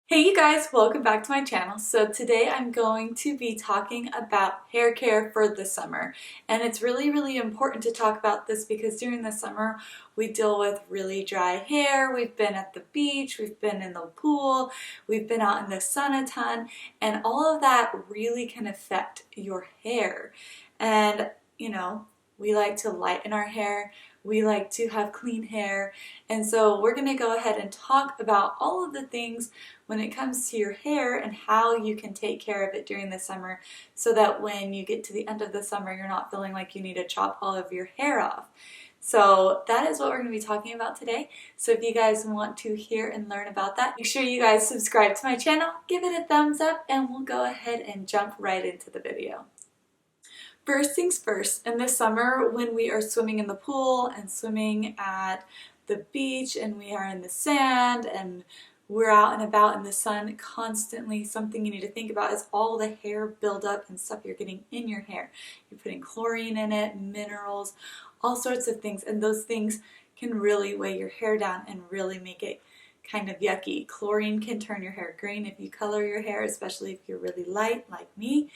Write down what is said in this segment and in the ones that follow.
Hey you guys, welcome back to my channel. So today I'm going to be talking about hair care for the summer. And it's really important to talk about this because during the summer we deal with really dry hair. We've been at the beach, we've been in the pool, we've been out in the sun a ton, and all of that really can affect your hair. And we like to lighten our hair. We like to have clean hair. And so we're going to go ahead and talk about all of the things when it comes to your hair and how you can take care of it during the summer so that when you get to the end of the summer, you're not feeling like you need to chop all of your hair off. So that is what we're going to be talking about today. So if you guys want to hear and learn about that, make sure you guys subscribe to my channel, give it a thumbs up, and we'll go ahead and jump right into the video. First things first, in the summer when we are swimming in the pool and swimming at the beach and we are in the sand and we're out and about in the sun constantly, something you need to think about is all the hair buildup and stuff you're getting in your hair. You're putting chlorine in it, minerals, all sorts of things, and those things can really weigh your hair down and really make it kind of yucky. Chlorine can turn your hair green if you color your hair, especially if you're really light like me,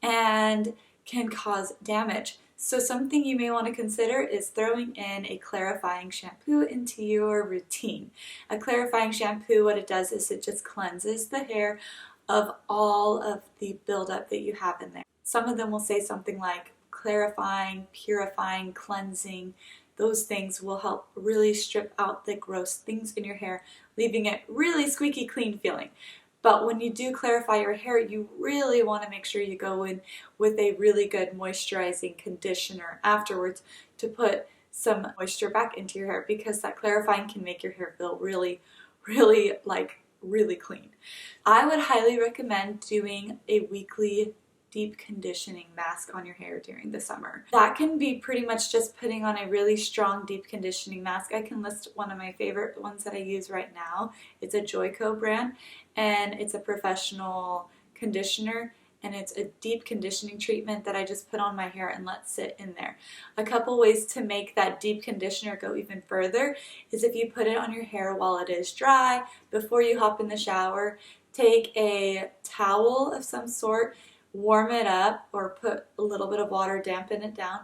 and can cause damage. So something you may want to consider is throwing in a clarifying shampoo into your routine. A clarifying shampoo, what it does is it just cleanses the hair of all of the buildup that you have in there. Some of them will say something like clarifying, purifying, cleansing. Those things will help really strip out the gross things in your hair, leaving it really squeaky clean feeling. But when you do clarify your hair, you really want to make sure you go in with a really good moisturizing conditioner afterwards to put some moisture back into your hair, because that clarifying can make your hair feel really clean. I would highly recommend doing a weekly deep conditioning mask on your hair during the summer. That can be pretty much just putting on a really strong deep conditioning mask. I can list one of my favorite ones that I use right now. It's a Joico brand, and it's a professional conditioner, and it's a deep conditioning treatment that I just put on my hair and let sit in there. A couple ways to make that deep conditioner go even further is if you put it on your hair while it is dry, before you hop in the shower, take a towel of some sort, warm it up or put a little bit of water, dampen it down,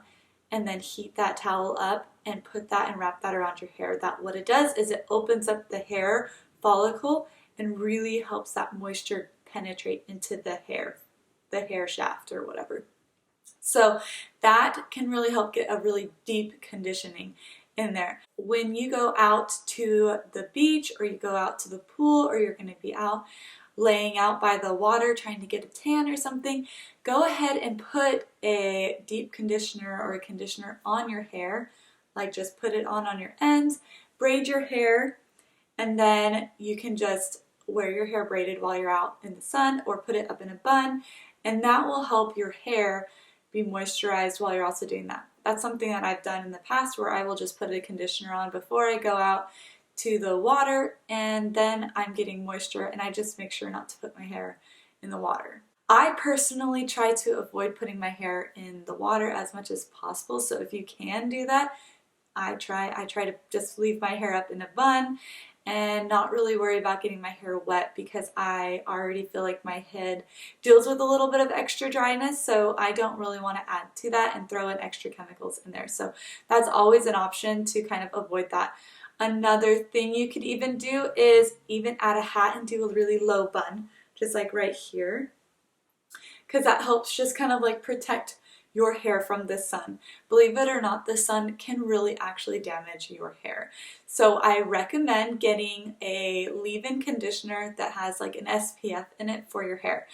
and then heat that towel up and put that and wrap that around your hair. That what it does is it opens up the hair follicle and really helps that moisture penetrate into the hair shaft or whatever. So that can really help get a really deep conditioning in there. When you go out to the beach or you go out to the pool or you're going to be out laying out by the water trying to get a tan or something, go ahead and put a deep conditioner or a conditioner on your hair. Like just put it on your ends, braid your hair, and then you can just wear your hair braided while you're out in the sun or put it up in a bun, and that will help your hair be moisturized while you're also doing that. That's something that I've done in the past where I will just put a conditioner on before I go out to the water, and then I'm getting moisture, and I just make sure not to put my hair in the water. I personally try to avoid putting my hair in the water as much as possible, so if you can do that, I try to just leave my hair up in a bun and not really worry about getting my hair wet, because I already feel like my head deals with a little bit of extra dryness, so I don't really want to add to that and throw in extra chemicals in there. So that's always an option to kind of avoid that. Another thing you could even do is even add a hat and do a really low bun, just like right here, because that helps just kind of like protect your hair from the sun. Believe it or not, the sun can really actually damage your hair. So I recommend getting a leave-in conditioner that has like an SPF in it for your hair.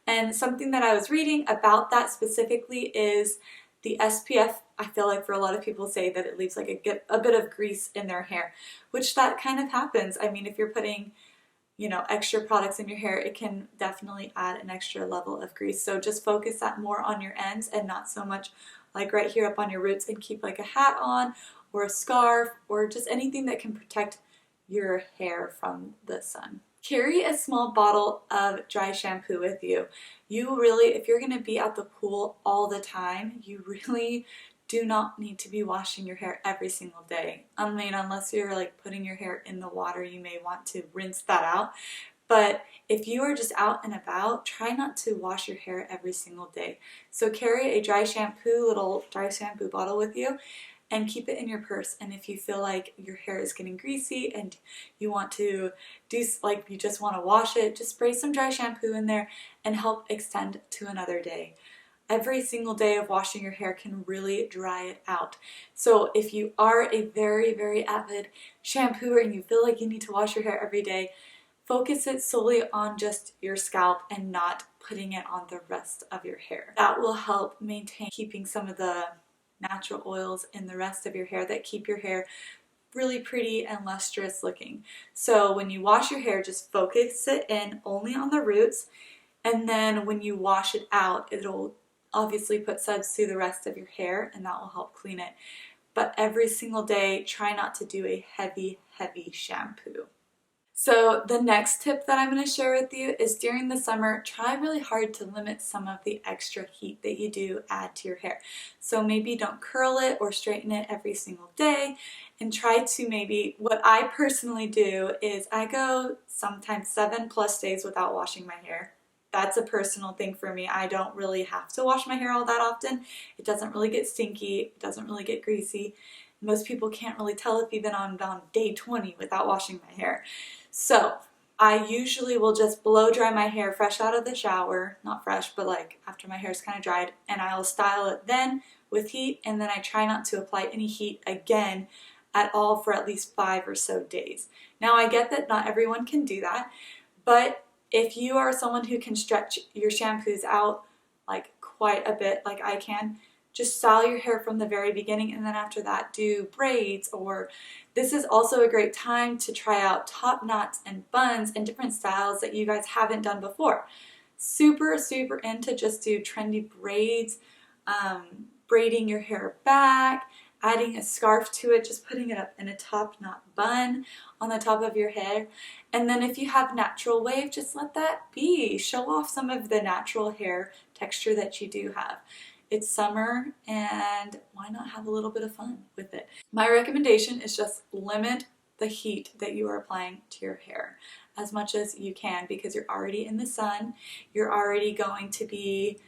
And something that I was reading about that specifically is the SPF, I feel like for a lot of people say that it leaves like a bit of grease in their hair, which that kind of happens. I mean, if you're putting, extra products in your hair, it can definitely add an extra level of grease. So just focus that more on your ends and not so much like right here up on your roots, and keep like a hat on or a scarf or just anything that can protect your hair from the sun. Carry a small bottle of dry shampoo with you. You really, if you're going to be at the pool all the time, you really do not need to be washing your hair every single day. I mean, unless you're like putting your hair in the water, you may want to rinse that out. But if you are just out and about, try not to wash your hair every single day. So carry a little dry shampoo bottle with you and keep it in your purse. And if you feel like your hair is getting greasy and you want to you just want to wash it, just spray some dry shampoo in there and help extend to another day. Every single day of washing your hair can really dry it out. So if you are a very, very avid shampooer and you feel like you need to wash your hair every day, focus it solely on just your scalp and not putting it on the rest of your hair. That will help maintain keeping some of the natural oils in the rest of your hair that keep your hair really pretty and lustrous looking. So when you wash your hair, just focus it in only on the roots, and then when you wash it out, it'll obviously put suds through the rest of your hair and that will help clean it. But every single day, try not to do a heavy, heavy shampoo. So the next tip that I'm going to share with you is during the summer, try really hard to limit some of the extra heat that you do add to your hair. So maybe don't curl it or straighten it every single day, and try to maybe, what I personally do is I go sometimes 7+ days without washing my hair. That's a personal thing for me. I don't really have to wash my hair all that often. It doesn't really get stinky, it doesn't really get greasy. Most people can't really tell if even I'm on day 20 without washing my hair. So I usually will just blow dry my hair fresh out of the shower, not fresh, but like after my hair's kind of dried, and I'll style it then with heat, and then I try not to apply any heat again at all for at least 5 or so days. Now I get that not everyone can do that, but if you are someone who can stretch your shampoos out like quite a bit like I can, just style your hair from the very beginning, and then after that do braids. Or this is also a great time to try out top knots and buns and different styles that you guys haven't done before. Super, super into just do trendy braids, braiding your hair back, adding a scarf to it, just putting it up in a top knot bun on the top of your hair. And then if you have natural wave, just let that be. Show off some of the natural hair texture that you do have. It's summer, and why not have a little bit of fun with it? My recommendation is just limit the heat that you are applying to your hair as much as you can, because you're already in the sun. You're already going to be,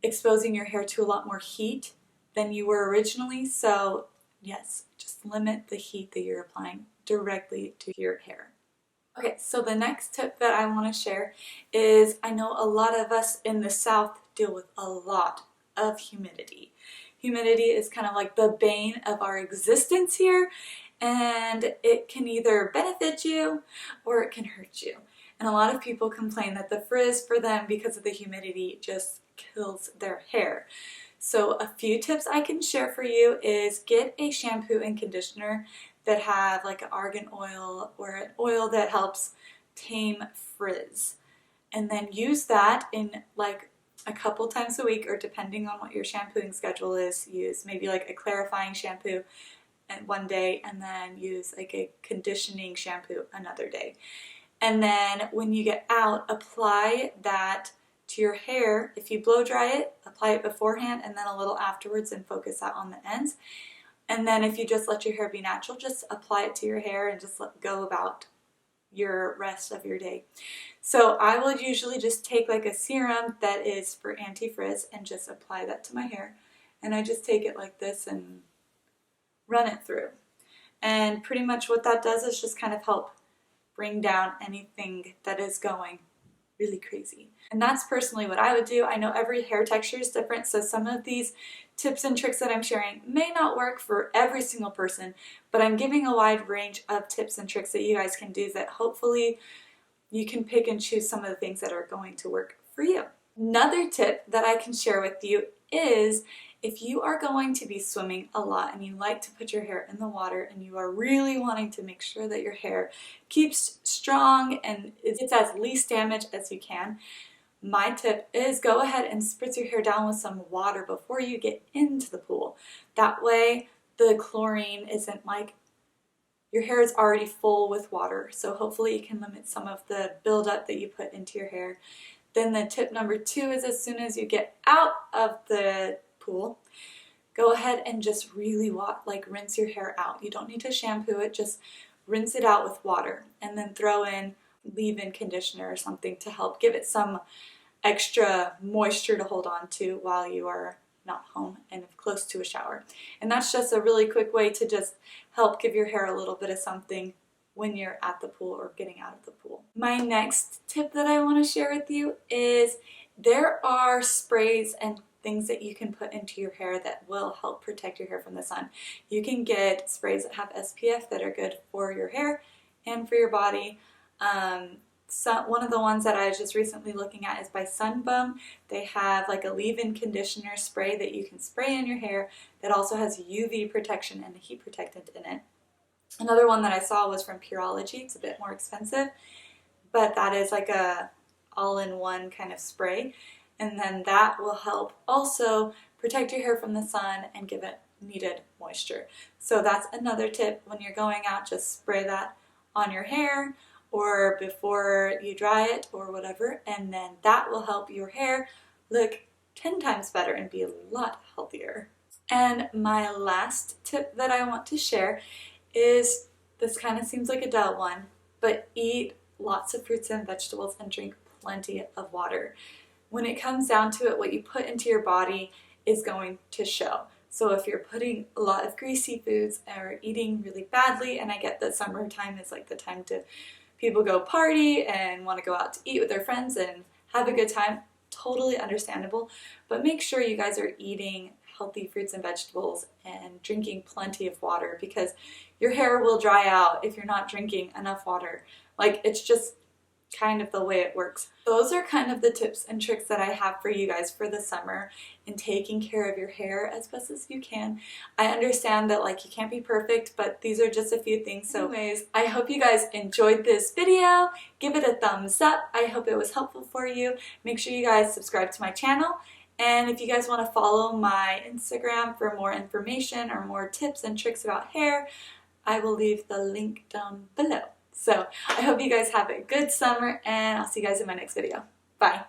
exposing your hair to a lot more heat than you were originally. So yes, just limit the heat that you're applying directly to your hair. Okay, so the next tip that I want to share is, I know a lot of us in the South deal with a lot of humidity. Humidity is kind of like the bane of our existence here, and it can either benefit you or it can hurt you. And a lot of people complain that the frizz for them because of the humidity just kills their hair. So a few tips I can share for you is get a shampoo and conditioner that have like an argan oil or an oil that helps tame frizz. And then use that in like a couple times a week, or depending on what your shampooing schedule is, use maybe like a clarifying shampoo one day and then use like a conditioning shampoo another day. And then when you get out, apply that to your hair. If you blow dry it, apply it beforehand and then a little afterwards, and focus that on the ends. And then if you just let your hair be natural, just apply it to your hair and just let go about your rest of your day. So I will usually just take like a serum that is for anti-frizz and just apply that to my hair. And I just take it like this and run it through. And pretty much what that does is just kind of help bring down anything that is going really crazy. And that's personally what I would do. I know every hair texture is different, so some of these tips and tricks that I'm sharing may not work for every single person, but I'm giving a wide range of tips and tricks that you guys can do that hopefully you can pick and choose some of the things that are going to work for you. Another tip that I can share with you is, if you are going to be swimming a lot and you like to put your hair in the water and you are really wanting to make sure that your hair keeps strong and it's as least damaged as you can, my tip is go ahead and spritz your hair down with some water before you get into the pool. That way the chlorine isn't like, your hair is already full with water, so hopefully you can limit some of the buildup that you put into your hair. Then the tip number 2 is, as soon as you get out of the pool, go ahead and just really rinse your hair out. You don't need to shampoo it, just rinse it out with water, and then throw in leave-in conditioner or something to help give it some extra moisture to hold on to while you are not home and close to a shower. And that's just a really quick way to just help give your hair a little bit of something when you're at the pool or getting out of the pool. My next tip that I want to share with you is there are sprays and things that you can put into your hair that will help protect your hair from the sun. You can get sprays that have SPF that are good for your hair and for your body. One of the ones that I was just recently looking at is by Sunbum. They have like a leave-in conditioner spray that you can spray in your hair that also has UV protection and a heat protectant in it. Another one that I saw was from Pureology. It's a bit more expensive, but that is like a all-in-one kind of spray. And then that will help also protect your hair from the sun and give it needed moisture. So that's another tip. When you're going out, just spray that on your hair or before you dry it or whatever, and then that will help your hair look 10 times better and be a lot healthier. And my last tip that I want to share is, this kind of seems like a dull one, but eat lots of fruits and vegetables and drink plenty of water. When it comes down to it, what you put into your body is going to show. So if you're putting a lot of greasy foods or eating really badly, and I get that summertime is like the time to people go party and want to go out to eat with their friends and have a good time, totally understandable, but make sure you guys are eating healthy fruits and vegetables and drinking plenty of water, because your hair will dry out if you're not drinking enough water. Like, it's just kind of the way it works. Those are kind of the tips and tricks that I have for you guys for the summer in taking care of your hair as best as you can. I understand that like you can't be perfect, but these are just a few things. So anyways, I hope you guys enjoyed this video. Give it a thumbs up. I hope it was helpful for you. Make sure you guys subscribe to my channel. And if you guys want to follow my Instagram for more information or more tips and tricks about hair, I will leave the link down below. So I hope you guys have a good summer, and I'll see you guys in my next video. Bye.